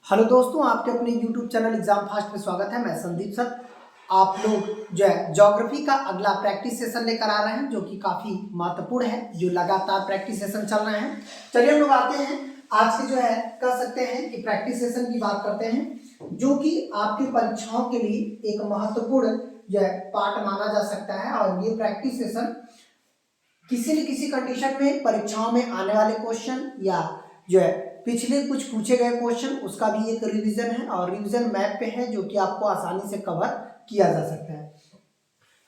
Hello दोस्तों, आपके अपने YouTube चैनल एग्जाम फास्ट में स्वागत है। मैं संदीप सर। आप लोग जो है ज्योग्राफी का अगला प्रैक्टिस सेशन लेकर आ रहे हैं, जो कि काफ़ी महत्वपूर्ण है, जो लगातार प्रैक्टिस सेशन चल रहे हैं। चलिए हम लोग आते हैं आज के जो है कह सकते हैं कि प्रैक्टिस सेशन की बात करते हैं, जो कि आपकी परीक्षाओं के लिए एक महत्वपूर्ण जो है पार्ट माना जा सकता है। और ये प्रैक्टिस सेशन किसी न किसी कंडीशन में परीक्षाओं में आने वाले क्वेश्चन या जो है पिछले कुछ पूछे गए क्वेश्चन उसका भी एक रिवीजन है और रिवीजन मैप पे है, जो कि आपको आसानी से कवर किया जा सकता है।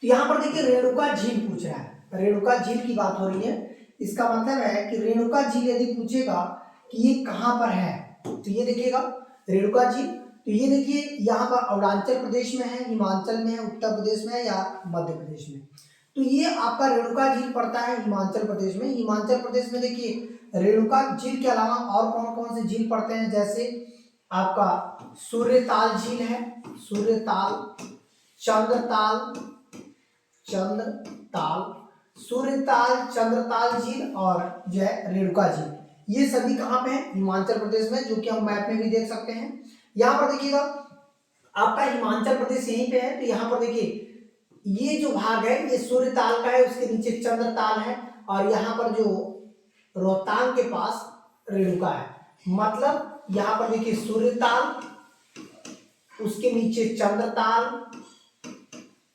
तो यहाँ पर देखिए रेणुका झील पूछ रहा है, रेणुका झील की बात हो रही है। इसका मतलब है कि रेणुका झील यदि पूछेगा कि ये कहाँ पर है, तो ये देखिएगा रेणुका झील, तो ये देखिए यहाँ पर अरुणाचल प्रदेश में है, हिमाचल में है, उत्तर प्रदेश में है या मध्य प्रदेश में। तो ये आपका रेणुका झील पड़ता है हिमाचल प्रदेश में। हिमाचल प्रदेश में देखिए रेणुका झील के अलावा और कौन कौन से झील पड़ते हैं, जैसे आपका सूर्यताल झील है, सूर्यताल, चंद्रताल, चंद्रताल, सूर्यताल, चंद्रताल झील और जो है रेणुका झील, ये सभी कहाँ पे है? हिमाचल प्रदेश में, जो कि हम मैप में भी देख सकते हैं। यहाँ पर देखिएगा आपका हिमाचल प्रदेश यहीं पे है, तो यहाँ पर देखिए ये जो भाग है ये सूर्यताल का है, उसके नीचे चंद्रताल है और यहाँ पर जो रोहतांग के पास रेणुका है। मतलब यहाँ पर देखिए सूर्यताल, उसके नीचे चंद्रताल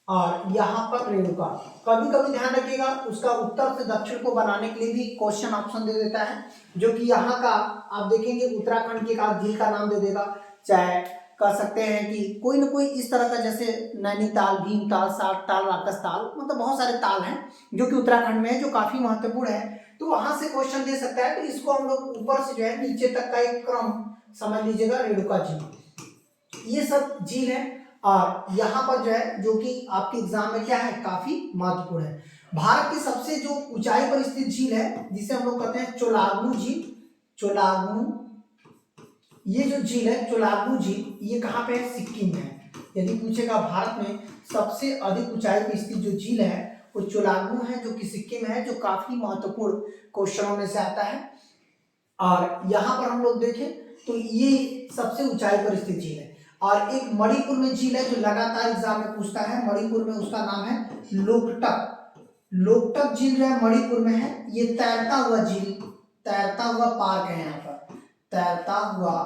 और यहाँ पर रेणुका। कभी कभी ध्यान रखिएगा उसका उत्तर से दक्षिण को बनाने के लिए भी क्वेश्चन ऑप्शन दे देता है, जो कि यहाँ का आप देखेंगे उत्तराखंड के का झील का नाम दे देगा, चाहे कह सकते हैं कि कोई ना कोई इस तरह का, जैसे नैनीताल, भीमताल, सातताल, राकसताल, मतलब बहुत सारे ताल हैं जो कि उत्तराखंड में है, जो काफी महत्वपूर्ण है। तो वहां से क्वेश्चन दे सकता है। तो इसको हम लोग ऊपर से जो है नीचे तक का एक क्रम समझ लीजिएगा। रेणुका झील, ये सब झील है और यहाँ पर जो है जो कि आपके एग्जाम में क्या है, काफी महत्वपूर्ण है। भारत की सबसे जो ऊंचाई पर स्थित झील है, जिसे हम लोग कहते हैं चोलागमू झील, चोलागमू, ये जो झील है चोलागमू झील, ये कहाँ पे है? सिक्किम में है। यदि पूछेगा भारत में सबसे अधिक ऊंचाई पर स्थित जो झील है वो चोलागमू है, जो कि सिक्किम है, जो काफी महत्वपूर्ण क्वेश्चनों में से आता है। और यहाँ पर हम लोग देखें तो ये सबसे ऊंचाई पर स्थित झील है। और एक मणिपुर में झील है जो लगातार एग्जाम में पूछता है, मणिपुर में, उसका नाम है लोकटक। लोकटक झील जो है मणिपुर में है। ये तैरता हुआ झील, तैरता हुआ पार्क है, यहाँ पर तैरता हुआ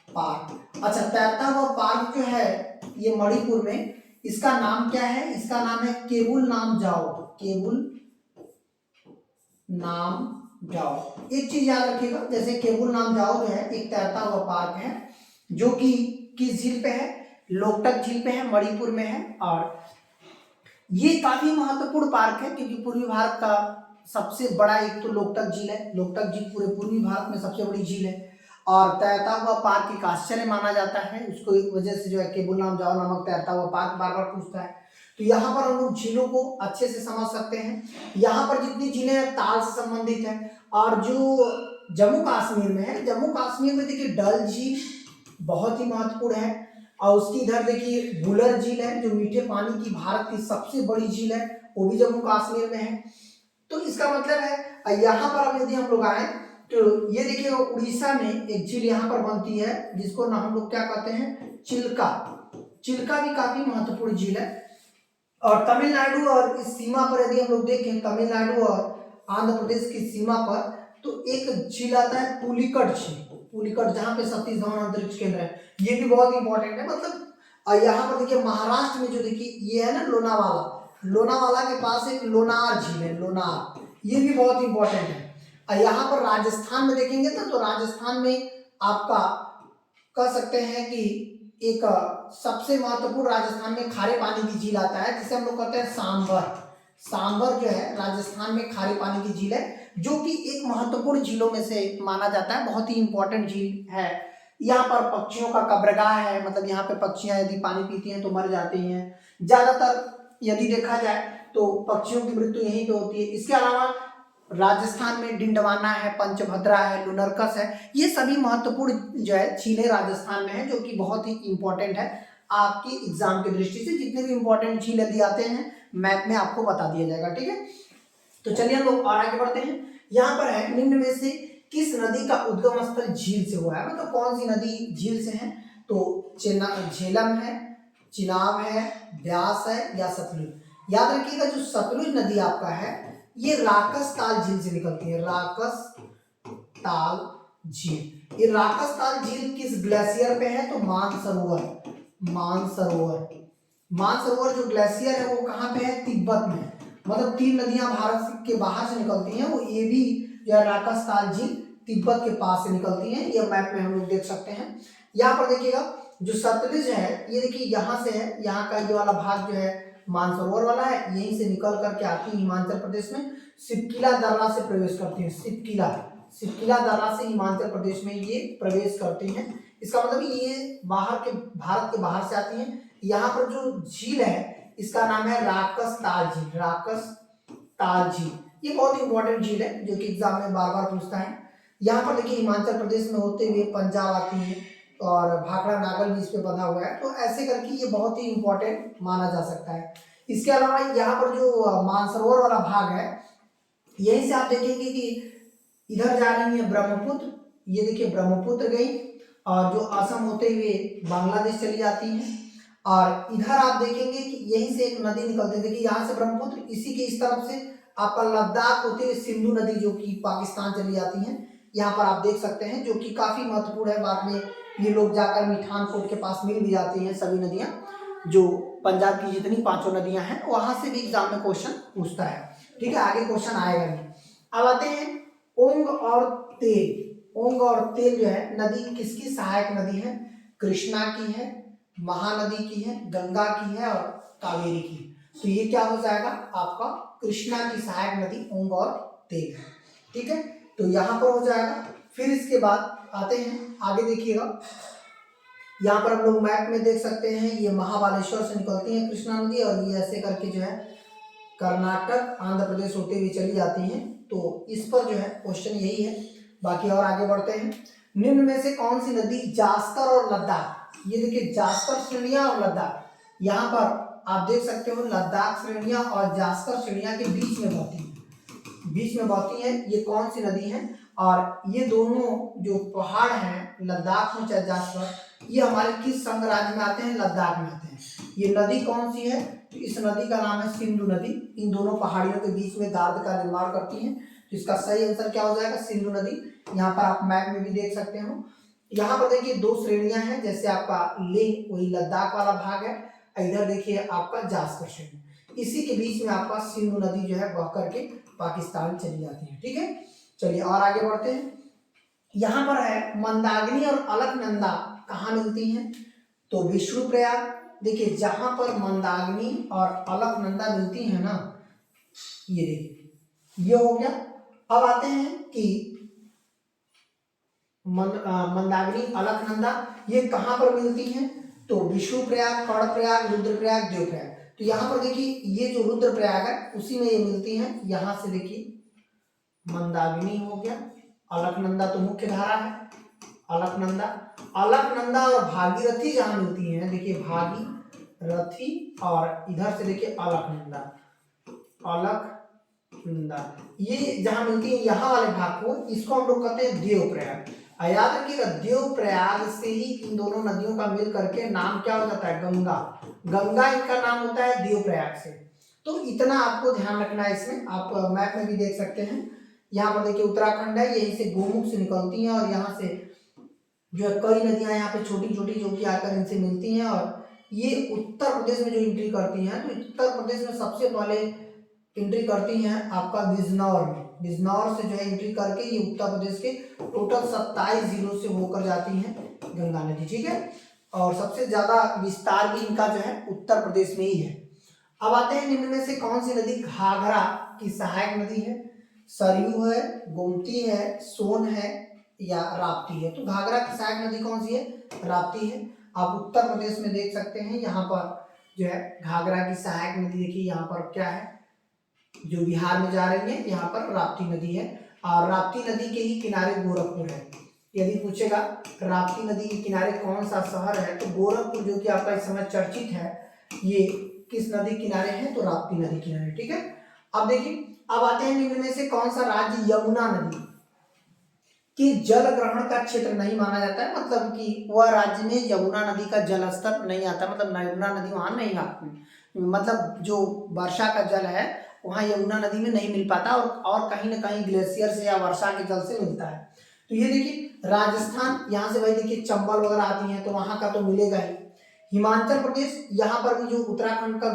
पार्क। अच्छा, तैरता हुआ पार्क जो है ये मणिपुर में, इसका नाम क्या है? इसका नाम है केबुल नाम जाओ, केबुल नाम जाओ। एक चीज याद रखिएगा, जैसे केबुल नाम जाओ जो है एक तैरता हुआ पार्क है, जो कि किस झील पे है? लोकटक झील पे है, मणिपुर में है। और ये काफी महत्वपूर्ण पार्क है, क्योंकि पूर्वी भारत का सबसे बड़ा एक तो लोकटक झील है। लोकटक झील पूरे पूर्वी भारत में सबसे बड़ी झील है और तैरता हुआ पार्क एक आश्चर्य माना जाता है। उसको एक वजह से जो है केबुल नाम जाओ नामक तैरता हुआ पार्क बार बार पूछता है। तो यहाँ पर हम लोग झीलों को अच्छे से समझ सकते हैं। यहाँ पर जितनी झीलें हैं ताल से संबंधित है। और जो जम्मू कश्मीर में है, जम्मू कश्मीर में देखिए डल झील बहुत ही महत्वपूर्ण है। और उसकी इधर देखिए बुलर झील है, जो मीठे पानी की भारत की सबसे बड़ी झील है, वो भी जम्मू कश्मीर में है। तो इसका मतलब है यहाँ पर अब यदि हम लोग आए तो ये देखिए उड़ीसा में एक झील यहाँ पर बनती है, जिसको ना हम लोग क्या कहते हैं? चिल्का। चिल्का भी काफी महत्वपूर्ण झील है। और तमिलनाडु और इस सीमा पर यदि हम लोग देखें, तमिलनाडु और आंध्र प्रदेश की सीमा पर, तो एक झील आता है पुलिकट झील, पुलिकट, जहाँ पे सतीश धवन अंतरिक्ष केंद्र है। ये भी बहुत इंपॉर्टेंट है। मतलब यहाँ पर देखिए महाराष्ट्र में जो देखिए ये है ना लोनावाला, लोनावाला के पास एक लोनार झील है, लोनार, ये भी बहुत इंपॉर्टेंट है। और यहाँ पर राजस्थान में देखेंगे तो राजस्थान में आपका कह सकते हैं कि एक सबसे महत्वपूर्ण राजस्थान में खारे पानी की झील आता है, जिसे हम लोग कहते हैं सांबर। सांबर जो है राजस्थान में खारे पानी की झील है, जो कि एक महत्वपूर्ण झीलों में से माना जाता है, बहुत ही इंपॉर्टेंट झील है। यहाँ पर पक्षियों का कब्रगाह है, मतलब यहाँ पे पक्षियां यदि पानी पीती हैं तो मर जाती हैं। ज्यादातर यदि देखा जाए तो पक्षियों की मृत्यु यहीं पे होती है। इसके अलावा राजस्थान में डिंडवाना है, पंचभद्रा है, लुनरकस है, ये सभी महत्वपूर्ण जो है झीलें राजस्थान में है, जो कि बहुत ही इंपॉर्टेंट है आपकी एग्जाम की दृष्टि से। जितने भी इंपॉर्टेंट झील यदि आते हैं मैप में आपको बता दिया जाएगा, ठीक है। तो चलिए हम लोग और आगे बढ़ते हैं। यहाँ पर है निम्न में से किस नदी का उद्गम स्थल झील से हुआ है, मतलब कौन सी नदी झील से है? तो झेलम है, चिनाब है, ब्यास है या सतलुज। याद रखिएगा जो सतलुज नदी आपका है ये राकस ताल झील से निकलती है, राकस ताल झील। ये राकस ताल झील किस ग्लेशियर पे है? तो मानसरोवर। मानसरोवर जो ग्लेशियर है वो कहाँ पे है? तिब्बत में। मतलब 3 नदियां भारत के बाहर से निकलती हैं, वो ये भी जो है राकस ताल झील तिब्बत के पास से निकलती हैं। ये मैप में हम लोग देख सकते हैं। यहाँ पर देखिएगा जो सतलुज है ये देखिए यहाँ से है, यहाँ का ये वाला भाग जो है मानसरोवर वाला है, यहीं से निकल करके आती है हिमाचल प्रदेश में, सिपकिला दर्रा से प्रवेश करती है। सिपकिला दर्रा से हिमाचल प्रदेश में ये प्रवेश करती हैं। इसका मतलब ये भारत के बाहर से आती हैं। यहाँ पर जो झील है इसका नाम है राकस ताल झील। राकस ताल झील ये बहुत इंपॉर्टेंट झील है जो कि एग्जाम में बार बार पूछता है। यहाँ पर देखिए हिमाचल प्रदेश में होते हुए पंजाब आती है और भाखड़ा नागल भी इस पे बंधा हुआ है, तो ऐसे करके ये बहुत ही इंपॉर्टेंट माना जा सकता है। इसके अलावा यहाँ पर जो मानसरोवर वाला भाग है यहीं से आप देखेंगे कि इधर जा रही है ब्रह्मपुत्र, ये देखिए ब्रह्मपुत्र गई और जो असम होते हुए बांग्लादेश चली जाती है। और इधर आप देखेंगे कि यहीं से एक नदी निकलती है, देखिए यहाँ से ब्रह्मपुत्र, इसी के इस तरफ से आपका लद्दाख होते हुए सिंधु नदी जो कि पाकिस्तान चली जाती है। यहाँ पर आप देख सकते हैं जो कि काफी महत्वपूर्ण है। बाद में ये लोग जाकर मिठानकोट के पास मिल भी जाती हैं सभी नदियां, जो पंजाब की जितनी 5 नदियां हैं वहां से भी एग्जाम में क्वेश्चन पूछता है। ठीक है, आगे क्वेश्चन आएगा नहीं। अब आते हैं ओंग और तेल। ओंग और तेल जो है नदी किसकी सहायक नदी है? कृष्णा की है, महानदी की है, गंगा की है और कावेरी की। तो ये क्या हो जाएगा आपका? कृष्णा की सहायक नदी ओंग और तेल है। ठीक है, तो यहाँ पर हो जाएगा। फिर इसके बाद आते हैं आगे, देखिएगा यहाँ पर हम लोग मैप में देख सकते हैं ये महाबालेश्वर से निकलती है कृष्णा नदी और ये ऐसे करके जो है कर्नाटक आंध्र प्रदेश होते हुए चली जाती हैं। तो इस पर जो है क्वेश्चन यही है। बाकी और आगे बढ़ते हैं। निम्न में से कौन सी नदी जास्कर और लद्दाख, ये देखिए जास्कर श्रेणियां और लद्दाख, यहाँ पर आप देख सकते हो लद्दाख श्रेणियां और जास्कर श्रेणियां के बीच में बहती है। ये कौन सी नदी है? और ये दोनों जो पहाड़ हैं लद्दाख हो चाहे जास्कर, ये हमारे किस संघ राज्य में आते हैं? लद्दाख में आते हैं। ये नदी कौन सी है? तो इस नदी का नाम है सिंधु नदी। इन दोनों पहाड़ियों के बीच में गार्द का निर्माण करती है। तो इसका सही आंसर क्या हो जाएगा? सिंधु नदी। यहाँ पर आप मैप में भी देख सकते हो। यहाँ पर देखिए 2 श्रेणियां हैं, जैसे आपका लेह वही लद्दाख वाला भाग है, इधर देखिए आपका जास्कर श्रेणी, इसी के बीच में आपका सिंधु नदी जो है बह करके पाकिस्तान चली जाती है। ठीक है, चलिए और आगे बढ़ते हैं। यहाँ पर है मंदाकिनी और अलकनंदा कहाँ मिलती हैं? तो विष्णुप्रयाग। देखिए जहां पर मंदाकिनी और अलकनंदा मिलती है ना, ये देखिए ये हो गया। अब आते हैं कि मंदाकिनी अलकनंदा ये कहां पर मिलती हैं? तो विष्णुप्रयाग, कर्णप्रयाग, रुद्रप्रयाग, देवप्रयाग। तो यहाँ पर देखिए ये जो रुद्रप्रयाग है उसी में ये मिलती हैं। यहाँ से देखिए मंदाकिनी हो गया, अलकनंदा तो मुख्य धारा है, अलकनंदा और भागीरथी जहां मिलती हैं, देखिए भागीरथी और इधर से देखिए अलकनंदा ये जहां मिलती है यहाँ वाले भाग को, इसको हम लोग कहते हैं देवप्रयाग। याद रखिएगा देवप्रयाग से ही इन दोनों नदियों का मिल करके नाम क्या हो जाता है? गंगा इनका नाम होता है देवप्रयाग से। तो इतना आपको ध्यान रखना है। इसमें आप मैप में भी देख सकते हैं। यहाँ पर देखिए उत्तराखंड है, यहीं से गोमुख से निकलती हैं और यहाँ से जो है कई नदियां यहाँ पे छोटी छोटी जो कि आकर इनसे मिलती हैं और ये उत्तर प्रदेश में जो एंट्री करती हैं। तो उत्तर प्रदेश में सबसे पहले एंट्री करती हैं आपका बिजनौर में। बिजनौर से जो है एंट्री करके ये उत्तर प्रदेश के टोटल 27 जिलों से होकर जाती हैं गंगा नदी। ठीक है, और सबसे ज्यादा विस्तार भी इनका जो है उत्तर प्रदेश में ही है। अब आते हैं निम्न में से कौन सी नदी घाघरा की सहायक नदी है? सरयू है, गोमती है, सोन है या राप्ती है? तो घाघरा की सहायक नदी कौन सी है? राप्ती है। आप उत्तर प्रदेश में देख सकते हैं यहाँ पर जो है घाघरा की सहायक नदी, देखिए यहाँ पर क्या है जो बिहार में जा रही है, यहाँ पर राप्ती नदी है। और राप्ती नदी के ही किनारे गोरखपुर है। यदि पूछेगा राप्ती नदी के किनारे कौन सा शहर है, तो गोरखपुर जो कि आपका इस समय चर्चित है, ये किस नदी किनारे है? तो राप्ती नदी किनारे। ठीक है, अब देखिए अब आते हैं निम्न में से कौन सा राज्य यमुना नदी कि जल ग्रहण का क्षेत्र नहीं माना जाता है, मतलब कि वह राज्य में यमुना नदी का जल स्तर नहीं आता, मतलब यमुना नदी वहाँ नहीं आती, मतलब जो वर्षा का जल है वहाँ यमुना नदी में नहीं मिल पाता, और कहीं ना कहीं ग्लेशियर से या वर्षा के जल से मिलता है। तो ये देखिए राजस्थान, यहाँ से भाई देखिए चंबल वगैरह आती हैं तो वहाँ का तो मिलेगा ही। हिमाचल प्रदेश, यहाँ पर भी जो उत्तराखंड का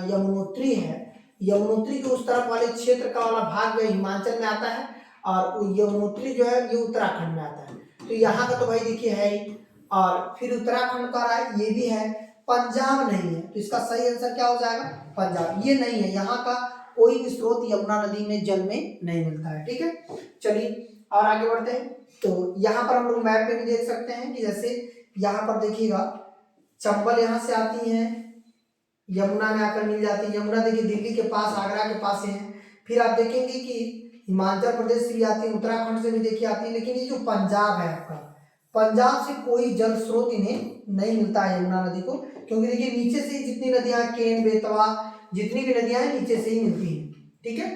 यमुनोत्री है, यमुनोत्री के उस तरफ वाले क्षेत्र का वाला भाग जो हिमाचल में आता है, और यमुनोत्री जो है ये उत्तराखंड में आता है। तो यहाँ का तो भाई देखिए है ही, और फिर उत्तराखंड का रहा ये भी है, पंजाब नहीं है, तो इसका सही आंसर क्या हो जाएगा, पंजाब। ये नहीं है, यहाँ का कोई भी स्रोत यमुना नदी में जल में नहीं मिलता है। ठीक है, चलिए और आगे बढ़ते हैं। तो यहाँ पर हम लोग मैप में भी देख सकते हैं कि जैसे यहाँ पर देखिएगा चंबल यहाँ से आती है, यमुना में आकर मिल जाती है। यमुना देखिए दिल्ली के पास, आगरा के पास है। फिर आप देखेंगे कि हिमाचल प्रदेश से भी आती है, उत्तराखंड से भी देखिए आती है, लेकिन ये जो पंजाब है आपका, पंजाब से कोई जल स्रोत इन्हें नहीं मिलता है यमुना नदी को, क्योंकि देखिए नीचे से जितनी नदियां, केन, बेतवा, जितनी भी नदियां हैं नीचे से ही मिलती हैं। ठीक है,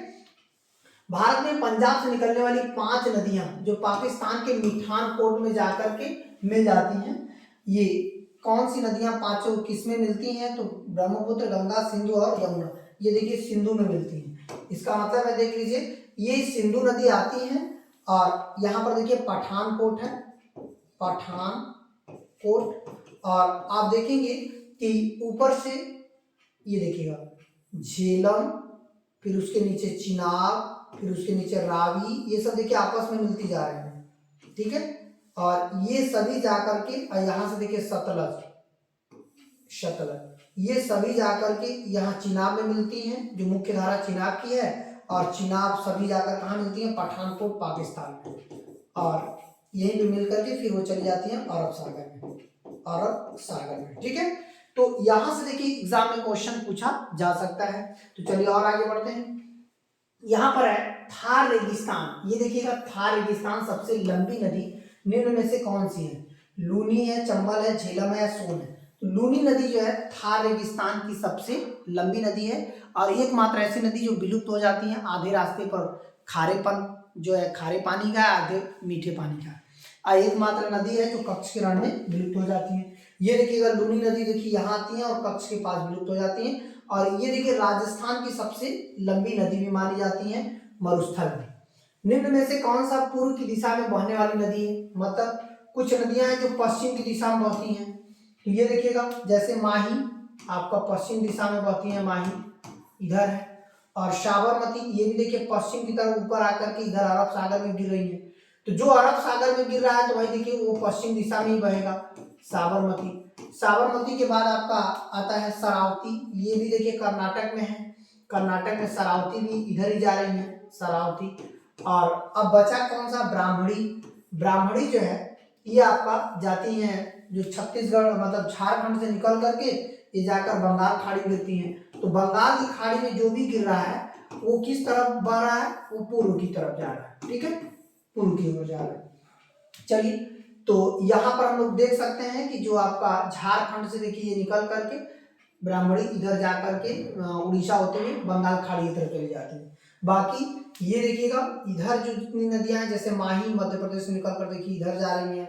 भारत में पंजाब से निकलने वाली 5 नदियां जो पाकिस्तान के मिठान कोट में जाकर के मिल जाती हैं, ये कौन सी नदियां पांचों किसमें मिलती हैं, तो ब्रह्मपुत्र, गंगा, सिंधु और यमुना। ये देखिए सिंधु में मिलती हैं। इसका मतलब है देख लीजिए ये सिंधु नदी आती है, और यहाँ पर देखिए पठानकोट है, पठानकोट, और आप देखेंगे कि ऊपर से ये देखिएगा झेलम, फिर उसके नीचे चिनाब, फिर उसके नीचे रावी, ये सब देखिए आपस में मिलती जा रही हैं। ठीक है, और ये सभी जाकर के यहाँ से देखिए सतलज, ये सभी जाकर के यहाँ चिनाब में मिलती हैं, जो मुख्य धारा चिनाब की है, और चिनाब सभी जाकर कहाँ मिलती हैं, पठानकोट पाकिस्तान में, और यहीं पे मिल करके फिर वो चली जाती हैं अरब सागर में, अरब सागर में। ठीक है, तो यहाँ से देखिए एग्जाम में क्वेश्चन पूछा जा सकता है। तो चलिए और आगे बढ़ते हैं। यहाँ पर है थार रेगिस्तान। ये देखिएगा थार रेगिस्तान सबसे लंबी नदी निम्न में से कौन सी है, लूनी है, चंबल है, झेलम है, सोन है। तो लूनी नदी जो है थार रेगिस्तान की सबसे लंबी नदी है, और एकमात्र ऐसी नदी जो विलुप्त हो जाती है आधे रास्ते पर, खारेपन जो है खारे पानी का, आधे मीठे पानी का, और एकमात्र नदी है जो कच्छ के रण में विलुप्त हो जाती है। ये देखिएगा लूनी नदी देखिए यहाँ आती है और कच्छ के पास विलुप्त हो जाती है। और ये देखिए राजस्थान की सबसे लंबी नदी भी मानी जाती है मरुस्थल में। निम्न में से कौन सा पूर्व की दिशा में बहने वाली नदी है, मतलब कुछ नदियां हैं जो पश्चिम की दिशा में बहती हैं। तो ये देखिएगा जैसे माही आपका पश्चिम दिशा में बहती है, माही इधर है, और साबरमती ये भी देखिए पश्चिम की तरफ ऊपर आकर के इधर अरब सागर में गिर रही है। तो जो अरब सागर में गिर रहा है तो भाई देखिए वो पश्चिम दिशा में ही बहेगा, साबरमती। साबरमती के बाद आपका आता है शरावती, ये भी देखिए कर्नाटक में है, कर्नाटक में शरावती भी इधर ही जा रही है, शरावती। और अब बचा कौन सा, ब्राह्मणी। ब्राह्मणी जो है ये आपका जाती है जो छत्तीसगढ़ मतलब झारखंड से निकल करके ये जाकर बंगाल खाड़ी गिरती है। तो बंगाल की खाड़ी में जो भी गिर रहा है वो किस तरफ बह रहा है, वो पूर्व की तरफ जा रहा है। ठीक है, पूर्व की ओर जा रहा है। चलिए, तो यहाँ पर हम लोग देख सकते हैं कि जो आपका झारखंड से देखिए ये निकल करके ब्राह्मणी इधर जा करके उड़ीसा होते हुए बंगाल खाड़ी की तरफ चली जाती है। बाकी ये देखिएगा इधर जो जितनी नदियां हैं, जैसे माही मध्य प्रदेश से निकल कर देखिए इधर जा रही हैं,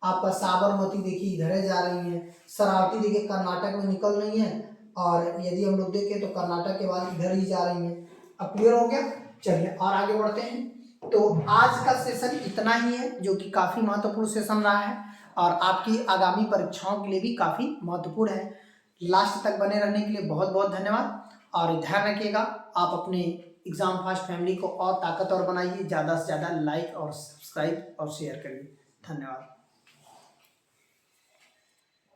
आपका साबरमती देखिए इधर जा रही है, शरावती देखिए कर्नाटक में निकल रही है, और यदि हम लोग देखें तो कर्नाटक के बाद इधर ही जा रही है। अब क्लियर हो गया। चलिए और आगे बढ़ते हैं। तो आज का सेशन इतना ही है, जो कि काफी महत्वपूर्ण सेशन रहा है और आपकी आगामी परीक्षाओं के लिए भी काफी महत्वपूर्ण है। लास्ट तक बने रहने के लिए बहुत बहुत धन्यवाद, और ध्यान रखिएगा आप अपने एग्जाम फास्ट फैमिली को और ताकतवर बनाइए, ज़्यादा से ज़्यादा लाइक और सब्सक्राइब और शेयर करिए। धन्यवाद।